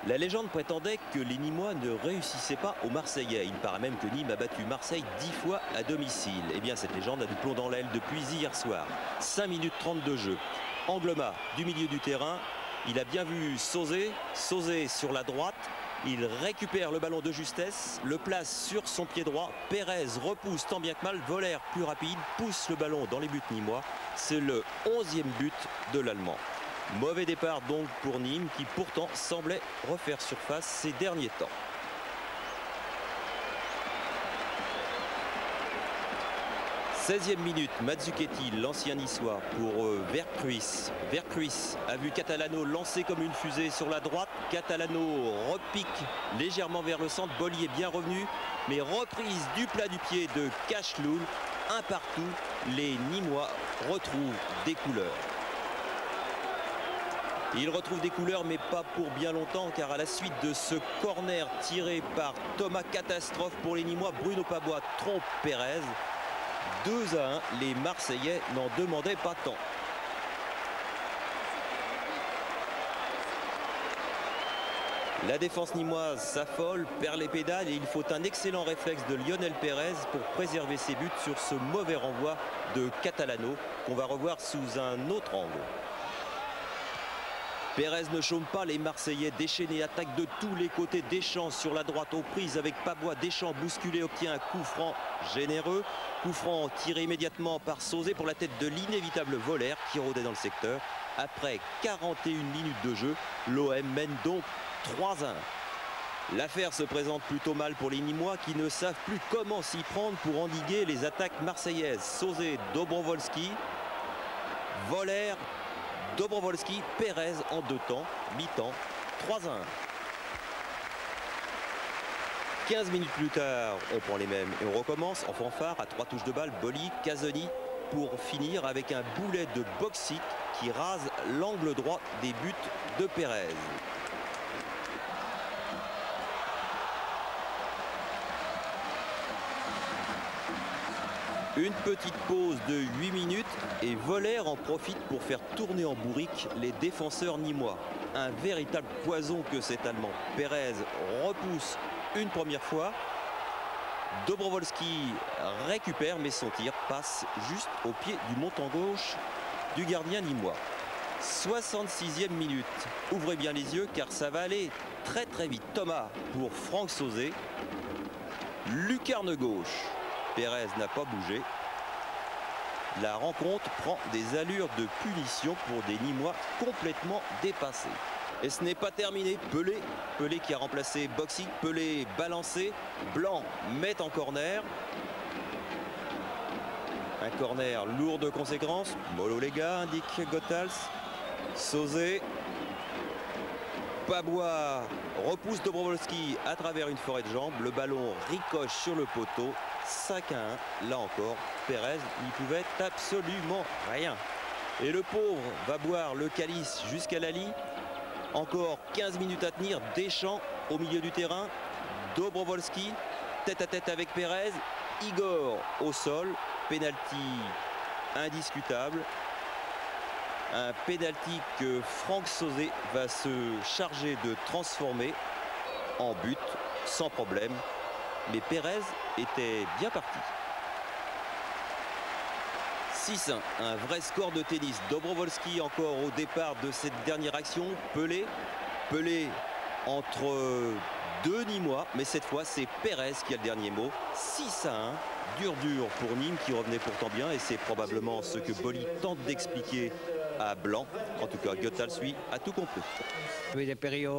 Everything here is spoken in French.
La légende prétendait que les Nîmois ne réussissaient pas aux Marseillais. Il paraît même que Nîmes a battu Marseille 10 fois à domicile. Eh bien, cette légende a du plomb dans l'aile depuis hier soir. 5 minutes 30 de jeu. Angloma du milieu du terrain. Il a bien vu Sauzé. Sauzé sur la droite. Il récupère le ballon de justesse, le place sur son pied droit. Pérez repousse tant bien que mal. Voller plus rapide, pousse le ballon dans les buts nîmois. C'est le 11e but de l'Allemand. Mauvais départ donc pour Nîmes qui pourtant semblait refaire surface ces derniers temps. « 16e minute, Mazzucchetti, l'ancien niçois pour Vercruis. Vercruis a vu Catalano lancer comme une fusée sur la droite. Catalano repique légèrement vers le centre. Boly est bien revenu, mais reprise du plat du pied de Cachloul. Un partout, les Nîmois retrouvent des couleurs. Il retrouve des couleurs, mais pas pour bien longtemps, car à la suite de ce corner tiré par Thomas, catastrophe pour les Nîmois, Bruno Pabois trompe Pérez. 2-1, les Marseillais n'en demandaient pas tant. La défense nîmoise s'affole, perd les pédales et il faut un excellent réflexe de Lionel Pérez pour préserver ses buts sur ce mauvais renvoi de Catalano qu'on va revoir sous un autre angle. Pérez ne chôme pas, les Marseillais déchaînés attaquent de tous les côtés. Deschamps sur la droite aux prises avec Pabois. Deschamps bousculé obtient un coup franc généreux. Coup franc tiré immédiatement par Sauzé pour la tête de l'inévitable Voller qui rôdait dans le secteur. Après 41 minutes de jeu, l'OM mène donc 3-1. L'affaire se présente plutôt mal pour les Nîmois qui ne savent plus comment s'y prendre pour endiguer les attaques marseillaises. Sauzé, Dobrovolski, Voller, Dobrovolski, Pérez en deux temps, mi-temps, 3-1. 15 minutes plus tard, on prend les mêmes et on recommence en fanfare à 3 touches de balle. Boly, Casoni pour finir avec un boulet de Boksic qui rase l'angle droit des buts de Pérez. Une petite pause de 8 minutes et Voller en profite pour faire tourner en bourrique les défenseurs nîmois. Un véritable poison que cet Allemand. Pérez repousse une première fois. Dobrovolski récupère mais son tir passe juste au pied du montant gauche du gardien nîmois. 66e minute. Ouvrez bien les yeux car ça va aller très très vite. Thomas pour Franck Sauzé. Lucarne gauche. Pérez n'a pas bougé. La rencontre prend des allures de punition pour des Nîmois complètement dépassés. Et ce n'est pas terminé. Pelé qui a remplacé Boksic. Pelé balancé. Blanc met en corner. Un corner lourd de conséquences. Mollo les gars, indique Goethals. Sauzé. Pabois repousse Dobrovolski à travers une forêt de jambes. Le ballon ricoche sur le poteau. 5-1. Là encore, Pérez n'y pouvait absolument rien. Et le pauvre va boire le calice jusqu'à la lie. Encore 15 minutes à tenir. Deschamps au milieu du terrain. Dobrovolski tête à tête avec Pérez. Igor au sol. Penalty indiscutable. Un pénalty que Franck Sauzé va se charger de transformer en but sans problème. Mais Pérez était bien parti. 6-1, un vrai score de tennis. Dobrovolski encore au départ de cette dernière action. Pelé entre deux Nîmois, mais cette fois c'est Pérez qui a le dernier mot. 6-1, dur pour Nîmes qui revenait pourtant bien et c'est probablement ce que Boly tente d'expliquer à Blanc. En tout cas, Goethals, lui, a tout compris. Oui, des périodes.